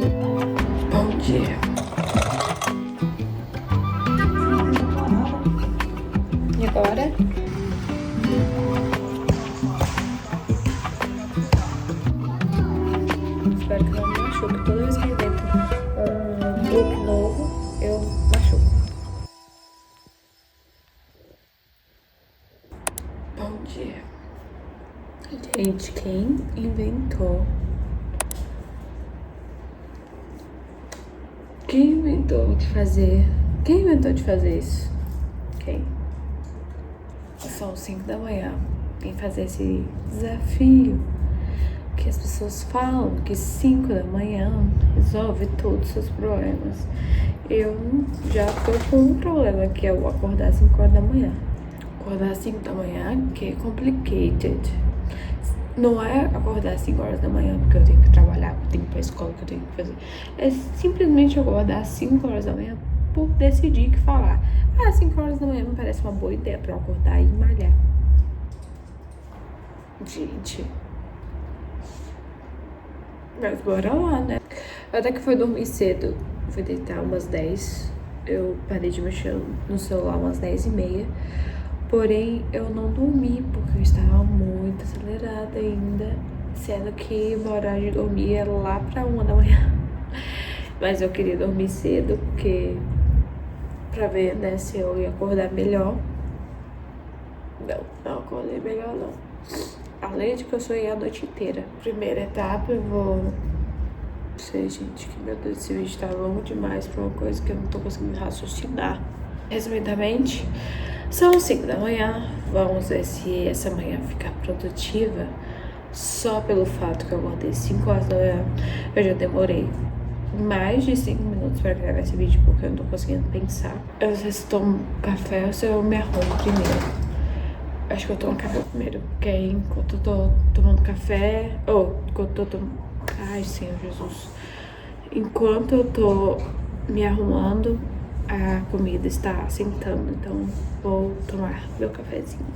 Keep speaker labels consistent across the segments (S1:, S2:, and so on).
S1: Bom dia. E agora? Espero que não me machuque. Toda vez que eu invento um look novo, eu machuco. Bom dia. Gente, quem inventou? Quem inventou de fazer isso? Quem? São 5 da manhã. Vem fazer esse desafio que as pessoas falam que 5 da manhã resolve todos os seus problemas. Eu já tô com um problema, que é eu acordar às 5 horas da manhã. Acordar às 5 da manhã, que é complicated. Não é acordar às 5 horas da manhã porque eu tenho que trabalhar, porque eu tenho que ir pra escola, que eu tenho que fazer. É simplesmente acordar às 5 horas da manhã por decidir que falar. 5 horas da manhã me parece uma boa ideia pra eu acordar e malhar. Gente. Mas bora lá, né? Até que fui dormir cedo. Fui deitar umas 10. Eu parei de mexer no celular umas 10h30. Porém, eu não dormi porque eu estava muito acelerada ainda. Sendo que meu horário de dormir é lá pra 1 da manhã. Mas eu queria dormir cedo porque... pra ver, né, se eu ia acordar melhor. Não acordei melhor, não. Além de que eu sonhei a noite inteira. Primeira etapa, eu vou... Não sei, gente, que meu Deus, esse vídeo tá longo demais pra uma coisa que eu não tô conseguindo raciocinar. Resumidamente, são 5 da manhã. Vamos ver se essa manhã ficar produtiva. Só pelo fato que eu acordei 5 horas da manhã, eu já demorei mais de 5 minutos pra gravar esse vídeo porque eu não tô conseguindo pensar. Eu não sei se tomo café ou se eu me arrumo primeiro. Acho que eu tomo café primeiro, porque aí enquanto eu tô tomando café... enquanto eu tô tomando... Ai, Senhor Jesus. Enquanto eu tô me arrumando, a comida está sentando. Então, vou tomar meu cafezinho.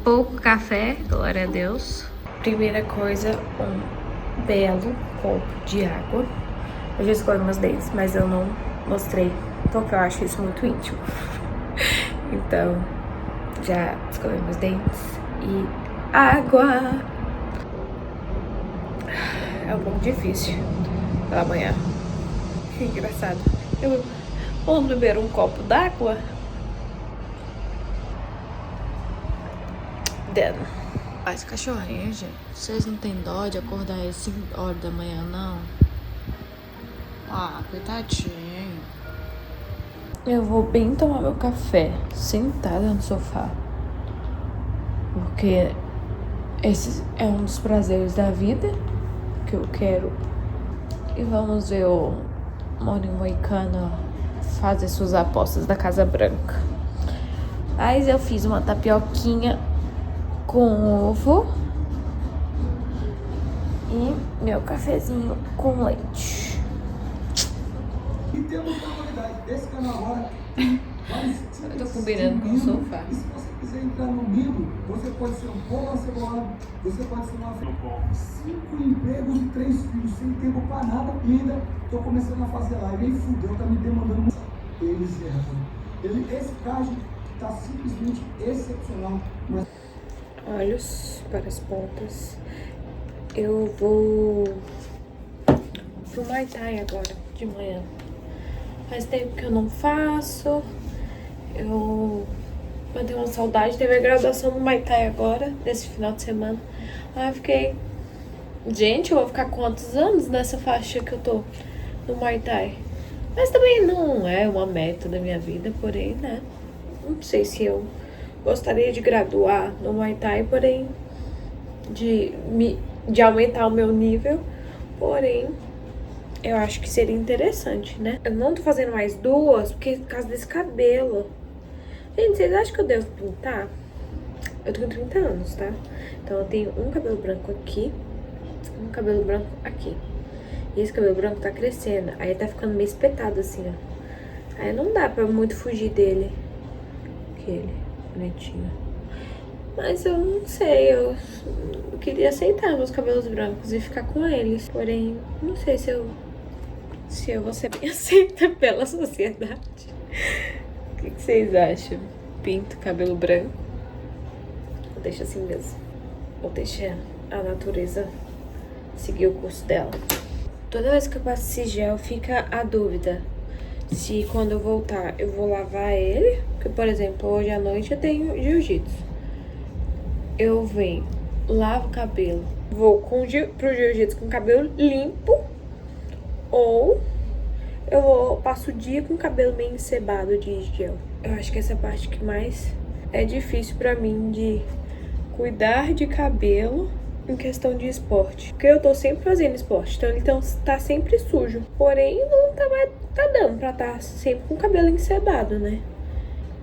S1: Pouco café, glória a Deus. Primeira coisa, um belo copo de água. Eu já escolhi meus dentes, mas eu não mostrei porque eu acho isso muito íntimo. Então, já escolhi meus dentes e água. É um pouco difícil pela manhã. Que engraçado. Vamos beber um copo d'água?
S2: As cachorrinhas, gente, vocês não tem dó de acordar às 5 horas da manhã, não? Coitadinho.
S1: Eu vou bem tomar meu café, sentada no sofá. Porque esse é um dos prazeres da vida que eu quero. E vamos ver o Morning Moicano fazer suas apostas da Casa Branca. Mas eu fiz uma tapioquinha com ovo e meu cafezinho com leite.
S3: E temos na novidade desse canal agora.
S1: Eu tô combinando com o sofá.
S3: E se você quiser entrar no Milo, você pode ser um bom cebolado, você pode ser uma 5 empregos e 3 filhos, sem tempo pra nada, e ainda tô começando a fazer live. Nem fudeu, tá me demandando muito. Eles erram. Esse card tá simplesmente excepcional. Mas...
S1: Olhos para as pontas. Eu vou pro Muay Thai agora, de manhã. Faz tempo que eu não faço. Eu tenho uma saudade. Teve a graduação do Muay Thai agora, nesse final de semana. Aí eu fiquei... Gente, eu vou ficar quantos anos nessa faixa que eu tô no Muay Thai? Mas também não é uma meta da minha vida, porém, né? Não sei se eu gostaria de graduar no Muay Thai, porém... De aumentar o meu nível. Porém, Eu acho que seria interessante, né? Eu não tô fazendo mais duas por causa desse cabelo. Gente, vocês acham que eu devo pintar? Eu tô com 30 anos, tá? Então eu tenho um cabelo branco aqui, um cabelo branco aqui. E esse cabelo branco tá crescendo, aí tá ficando meio espetado assim, ó. Aí não dá pra muito fugir dele. Aquele, bonitinho. Mas eu não sei, eu queria aceitar meus cabelos brancos e ficar com eles. Porém, não sei se eu vou ser bem aceita pela sociedade. O que vocês acham? Pinto cabelo branco? Ou deixa assim mesmo? Ou deixa a natureza seguir o curso dela? Toda vez que eu passo esse gel, fica a dúvida se quando eu voltar eu vou lavar ele. Porque, por exemplo, hoje à noite eu tenho jiu-jitsu. Eu venho, lavo o cabelo, vou pro jiu-jitsu com o cabelo limpo. Ou eu passo o dia com o cabelo meio encebado de gel. Eu acho que essa parte que mais é difícil pra mim de cuidar de cabelo em questão de esporte. Porque eu tô sempre fazendo esporte, então ele tá sempre sujo. Porém, não tá dando pra estar sempre com o cabelo encebado, né?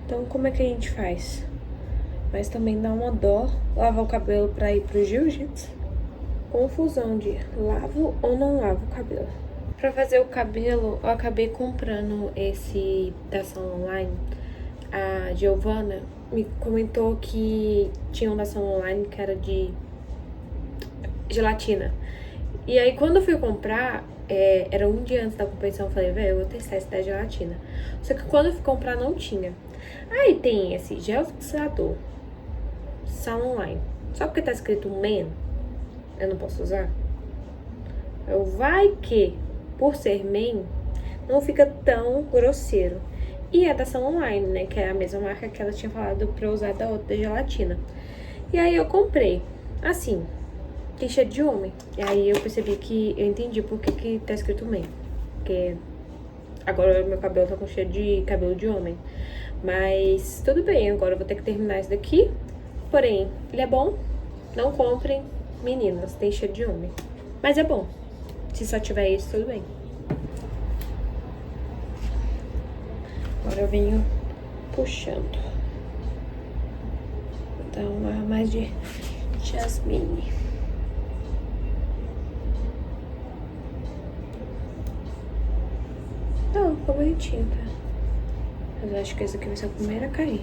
S1: Então, como é que a gente faz? Mas também dá uma dó lavar o cabelo pra ir pro jiu-jitsu. Confusão de lavo ou não lavo o cabelo. Pra fazer o cabelo, eu acabei comprando esse da ação online. A Giovana me comentou que tinha uma ação online que era de gelatina. E aí, quando eu fui comprar, era um dia antes da competição, eu falei, velho, eu vou testar esse da gelatina. Só que quando eu fui comprar, não tinha. Aí tem esse gel fixador, ação online. Só porque tá escrito men, eu não posso usar? Vai que, por ser men, não fica tão grosseiro. E é da ação online, né? Que é a mesma marca que ela tinha falado pra eu usar da outra, da gelatina. E aí eu comprei. Assim, tem cheiro de homem. E aí eu percebi que eu entendi por que tá escrito men. Porque agora meu cabelo tá com cheiro de cabelo de homem. Mas tudo bem, agora eu vou ter que terminar isso daqui. Porém, ele é bom. Não comprem, meninas, tem cheiro de homem. Mas é bom. Se só tiver isso, tudo bem. Agora eu venho puxando. Vou dar uma mais de jasmine. Não, ficou bonitinho, tá? Mas eu acho que esse aqui vai ser a primeira a cair.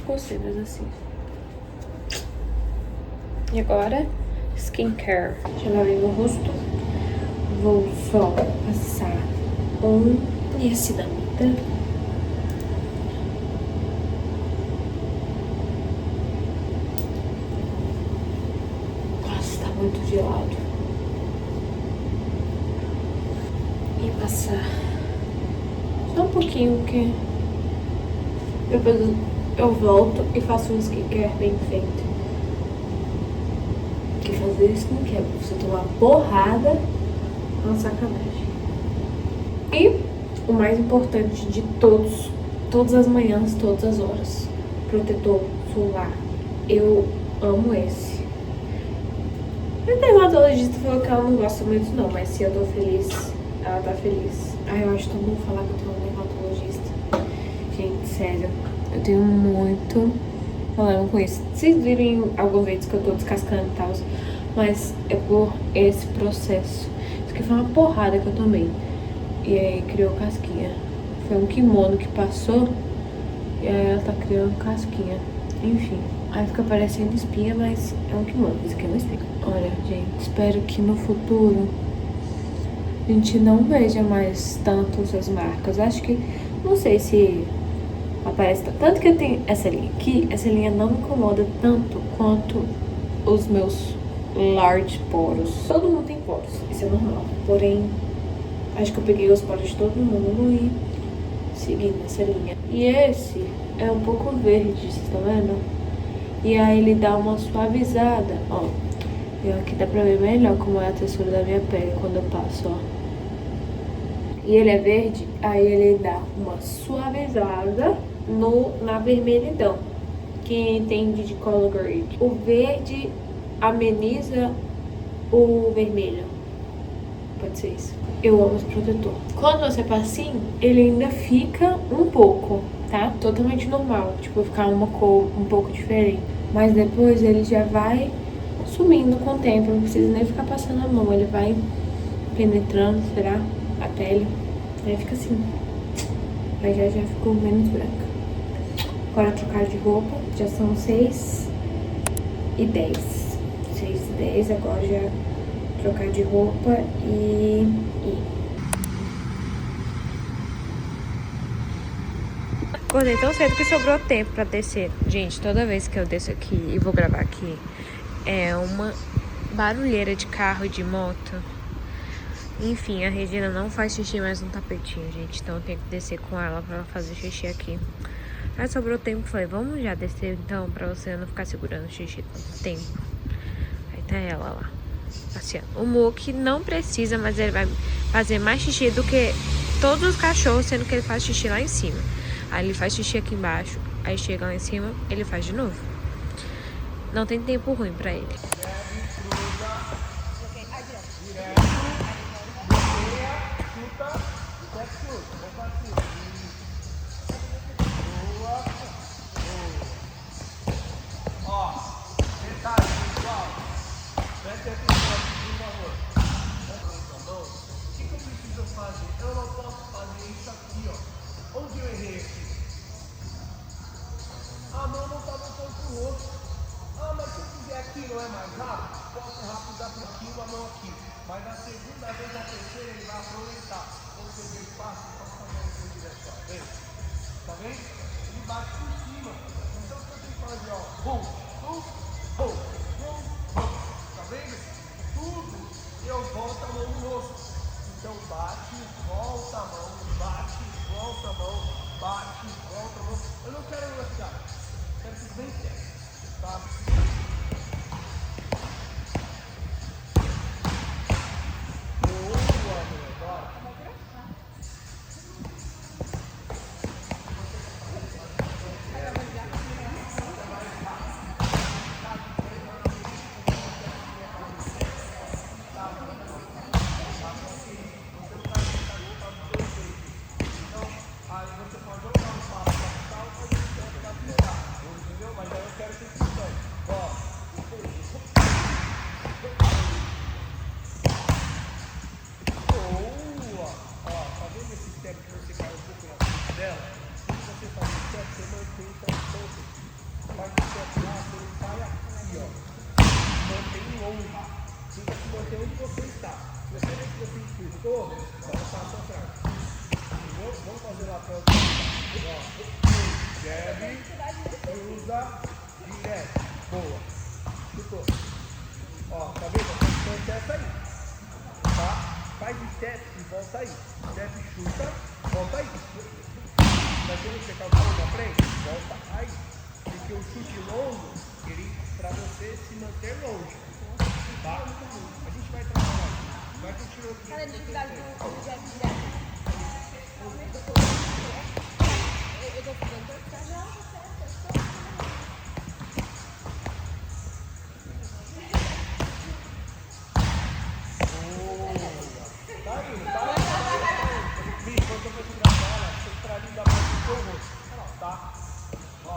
S1: Gostei das assim. E agora, skincare. Já lavei meu rosto. Vou só passar niacinamida. Nossa, tá muito gelado. E passar só um pouquinho, porque depois eu volto e faço um skincare bem feito. Porque fazer skincare pra você tomar porrada é uma sacanagem. E o mais importante de todas as manhãs, todas as horas, protetor solar. Eu amo esse. A dermatologista falou que ela não gosta muito não, mas se eu tô feliz, ela tá feliz. Ai, eu acho que todo mundo falar que eu tenho um dermatologista. Gente, sério, eu tenho muito problema com isso. Vocês viram em alguns vídeos que eu tô descascando e tal, mas é por esse processo. Isso aqui foi uma porrada que eu tomei. E aí criou casquinha. Foi um kimono que passou e aí ela tá criando casquinha. Enfim, aí fica parecendo espinha, mas é um kimono. Isso aqui é uma espinha. Olha, gente, espero que no futuro a gente não veja mais tanto essas marcas. Acho que, não sei se aparece tanto que eu tenho essa linha aqui. Essa linha não me incomoda tanto quanto os meus large poros. Todo mundo tem poros, isso é normal. Porém, acho que eu peguei os poros de todo mundo e segui nessa linha. E esse é um pouco verde, vocês estão vendo? E aí ele dá uma suavizada, ó. E aqui dá pra ver melhor como é a textura da minha pele quando eu passo, ó. E ele é verde, aí ele dá uma suavizada na vermelhidão. Quem entende de color grade. O verde ameniza o vermelho. pode ser isso. Eu amo esse protetor. Quando você passa assim, ele ainda fica um pouco, tá? Totalmente normal. Tipo, ficar uma cor um pouco diferente. Mas depois ele já vai sumindo com o tempo. Não precisa nem ficar passando a mão. Ele vai penetrando, será? A pele. Aí fica assim. Aí já ficou menos branca. Agora trocar de roupa. Já são 6h10. 6h10, agora já trocar de roupa e ir.
S2: Acordei tão cedo que sobrou tempo pra descer. Gente, toda vez que eu desço aqui e vou gravar aqui, é uma barulheira de carro e de moto. Enfim, a Regina não faz xixi mais no tapetinho, gente. Então eu tenho que descer com ela pra ela fazer xixi aqui. Aí sobrou tempo, falei, vamos já descer então, pra você não ficar segurando o xixi tanto tempo. Aí tá ela lá, passeando. O Mook não precisa, mas ele vai fazer mais xixi do que todos os cachorros, sendo que ele faz xixi lá em cima. Aí ele faz xixi aqui embaixo, aí chega lá em cima, ele faz de novo. Não tem tempo ruim pra ele.
S3: Eu não posso fazer isso aqui, ó. Onde eu errei aqui? A mão não está voltando pro rosto. Ah, mas se eu fizer aqui não é mais rápido? Posso rápido dar por aqui, uma mão aqui. Mas na segunda vez, na terceira, ele vai aproveitar. Quando você vê espaço, passa a mão em direção. Vem? Tá vendo? Ele bate por cima. Então você tem que fazer, ó. Bum, bum, bum, bum, bum. Tá vendo? Tudo eu volto a mão no rosto. Então bate, volta a mão, bate, volta a mão, bate, volta a mão. Eu não quero velocidade, quero que bem certo, tá? Boa, meu, agora. Vamos fazer lá para o jab, cruza, direto. Boa. Chutou. Ó, tá vendo? Então step aí. Tá? Faz step e volta aí. Step, chuta, volta aí. Tá vendo que você calculou na frente? Volta aí. Porque o chute longo, ele para você se manter longe. Tá? A gente vai trabalhar. Vai continuar. Qual é a dificuldade do jab direto? Eu tô fazendo pra ficar já, certo? Tá indo, tá? Bicho, quando eu vou segurar ela, centraliza mais o seu rosto. Tá? Ó.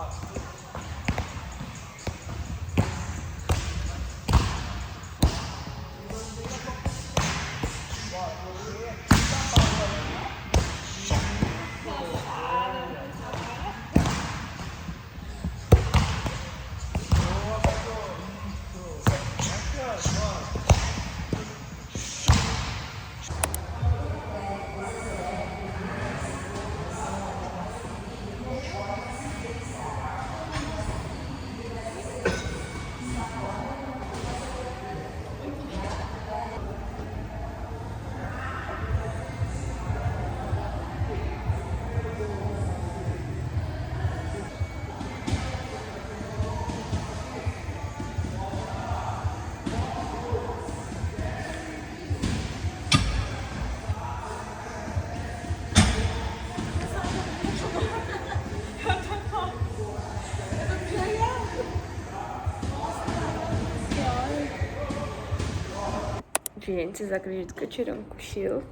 S1: Gente, vocês acreditam que eu tirei um cochilo?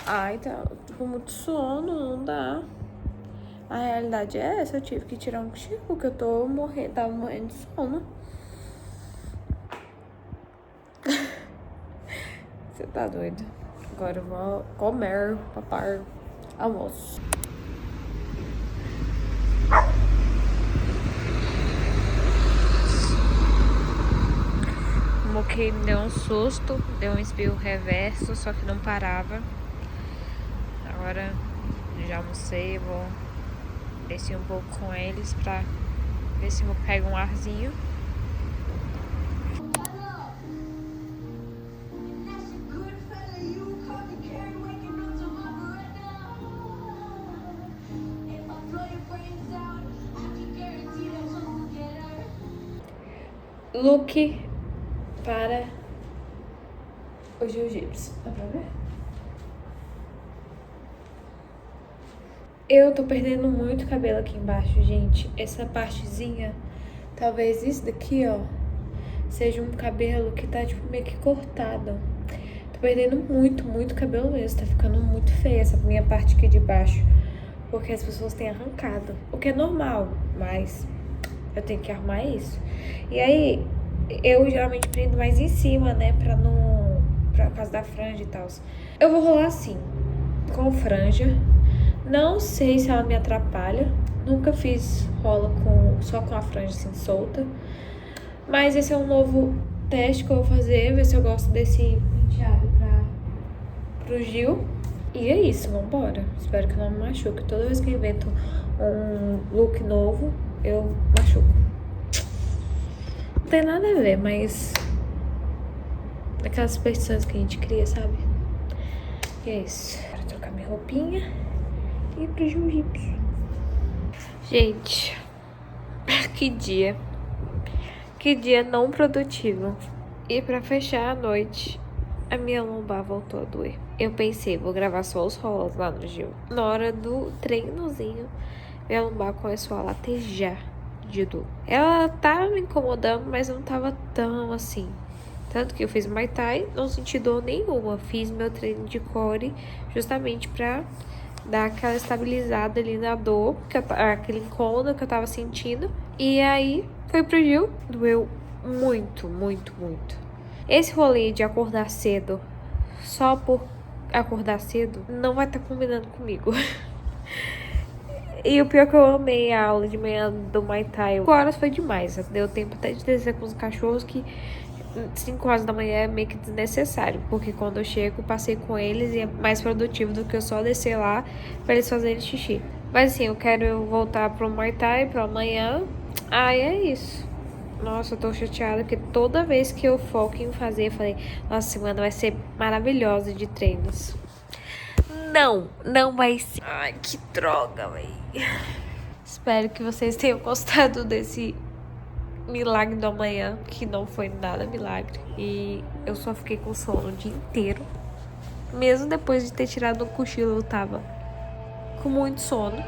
S1: Ai, tá. Tô com muito sono, não dá. A realidade é essa, eu tive que tirar um cochilo, porque eu tava morrendo de sono. Você tá doido? Agora eu vou comer, papar, almoço.
S2: O Moquei me deu um susto, deu um espirro reverso, só que não parava. Agora já almocei, vou descer um pouco com eles pra ver se eu pego um arzinho.
S1: Look para o jiu-jitsu. Dá pra ver? Eu tô perdendo muito cabelo aqui embaixo, gente. Essa partezinha, talvez isso daqui, ó, seja um cabelo que tá, tipo, meio que cortado. Tô perdendo muito cabelo mesmo. Tá ficando muito feia essa minha parte aqui de baixo. Porque as pessoas têm arrancado. O que é normal, mas eu tenho que arrumar isso. E aí, eu geralmente prendo mais em cima, né? Pra causa da franja e tal. Eu vou rolar assim, com franja. Não sei se ela me atrapalha. Nunca fiz rola só com a franja assim solta. Mas esse é um novo teste que eu vou fazer. Ver se eu gosto desse penteado pro Gil. E é isso, vambora. Espero que eu não me machuque. Toda vez que eu invento um look novo, eu machuco. Não tem nada a ver, mas aquelas superstições que a gente cria, sabe? E é isso. Vou trocar minha roupinha e ir pro jiu-jitsu. Gente, que dia. Que dia não produtivo. E pra fechar a noite, a minha lombar voltou a doer. Eu pensei, vou gravar só os rolos lá no Gil. Na hora do treinozinho, minha lombar começou a latejar de dor. Ela tava me incomodando, mas não tava tão assim. Tanto que eu fiz Muay Thai, não senti dor nenhuma. Fiz meu treino de core justamente pra dar aquela estabilizada ali na dor, aquele incômodo que eu tava sentindo. E aí, foi pro Gil, doeu muito. Esse rolê de acordar cedo, só por acordar cedo, não vai estar combinando comigo. E o pior é que eu amei a aula de manhã do Muay Thai. 5 horas foi demais. Deu tempo até de descer com os cachorros, que 5 horas da manhã é meio que desnecessário. Porque quando eu chego, passei com eles e é mais produtivo do que eu só descer lá pra eles fazerem xixi. Mas assim, eu quero voltar pro Muay Thai pra amanhã. Ai, é isso. Nossa, eu tô chateada porque toda vez que eu foco em fazer, eu falei, nossa, semana vai ser maravilhosa de treinos. Não vai ser. Ai, que droga, véi. Espero que vocês tenham gostado desse milagre do amanhã, que não foi nada milagre. E eu só fiquei com sono o dia inteiro. Mesmo depois de ter tirado um cochilo, eu tava com muito sono.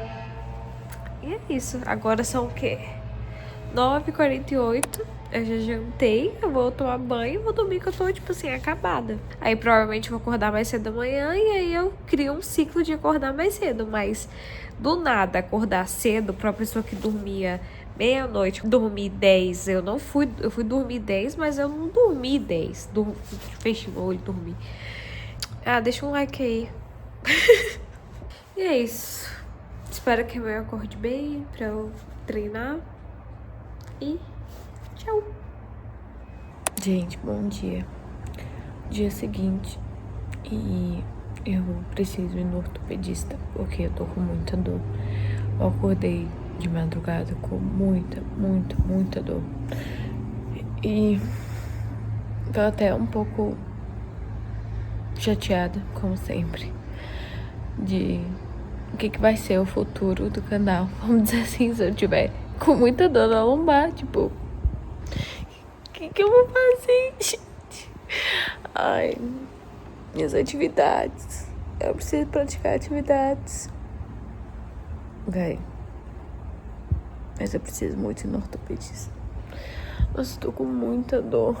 S1: E é isso. Agora são o quê? 9h48, eu já jantei, eu vou tomar banho e vou dormir, que eu tô, tipo assim, acabada. Aí provavelmente eu vou acordar mais cedo amanhã e aí eu crio um ciclo de acordar mais cedo, mas do nada acordar cedo pra uma pessoa que dormia meia-noite, dormir 10, eu fui dormir 10, mas eu não dormi 10, fechei o olho e dormi. Ah, deixa um like aí. E é isso. Espero que amanhã eu acorde bem pra eu treinar. E tchau. Gente, bom dia. Dia seguinte. E eu preciso ir no ortopedista, porque eu tô com muita dor. Eu acordei de madrugada com muita dor. E tô até um pouco chateada, como sempre, de o que vai ser o futuro do canal. Vamos dizer assim, se eu tiver com muita dor na lombar, tipo, o que eu vou fazer, gente? Ai, minhas atividades. Eu preciso praticar atividades. Véi. Mas eu preciso muito ir no ortopedista. Nossa, eu tô com muita dor.